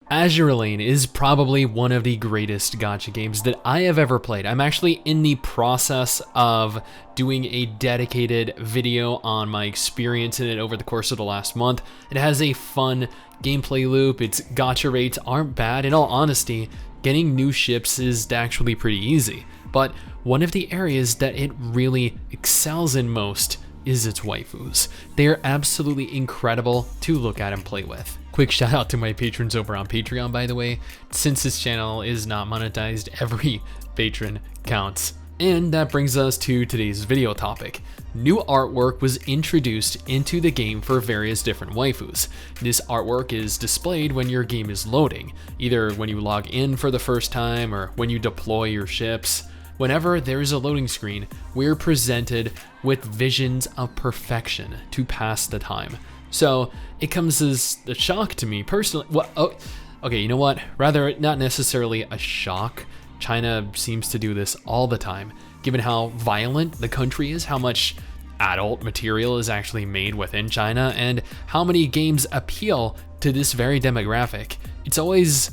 Azur Lane is probably one of the greatest gacha games that I have ever played. I'm actually in the process of doing a dedicated video on my experience in it over the course of the last month. It has a fun gameplay loop, its gacha rates aren't bad. In all honesty, getting new ships is actually pretty easy. But one of the areas that it really excels in most is its waifus. They are absolutely incredible to look at and play with. Quick shout out to my patrons over on Patreon, by the way. Since this channel is not monetized, every patron counts. And that brings us to today's video topic. New artwork was introduced into the game for various different waifus. This artwork is displayed when your game is loading, either when you log in for the first time or when you deploy your ships. Whenever there is a loading screen, we're presented with visions of perfection to pass the time. So it comes as a shock to me personally. Okay, you know what? Rather, not necessarily a shock. China seems to do this all the time, given how violent the country is, how much adult material is actually made within China, and how many games appeal to this very demographic. It's always,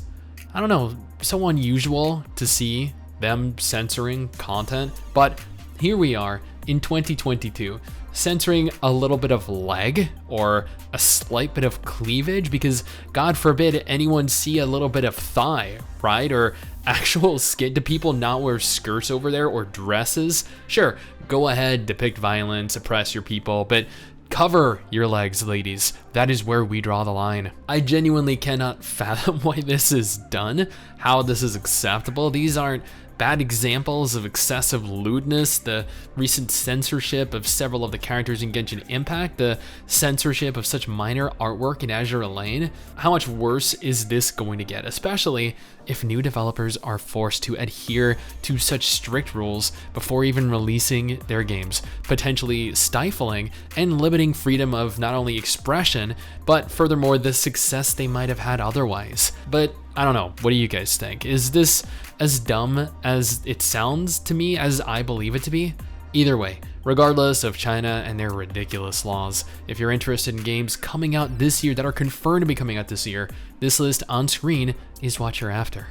I don't know, so unusual to see them censoring content, but here we are in 2022 censoring a little bit of leg or a slight bit of cleavage, because God forbid anyone see a little bit of thigh, right? Or actual skin. Do people not wear skirts over there or dresses? Sure, go ahead, depict violence, oppress your people, but cover your legs, ladies. That is where we draw the line. I genuinely cannot fathom why this is done, how this is acceptable. These aren't bad examples of excessive lewdness, the recent censorship of several of the characters in Genshin Impact, the censorship of such minor artwork in Azur Lane. How much worse is this going to get, especially if new developers are forced to adhere to such strict rules before even releasing their games, potentially stifling and limiting freedom of not only expression, but furthermore the success they might have had otherwise. But I don't know, what do you guys think? Is this as dumb as it sounds to me, as I believe it to be? Either way, regardless of China and their ridiculous laws, if you're interested in games coming out this year that are confirmed to be coming out this year, this list on screen is what you're after.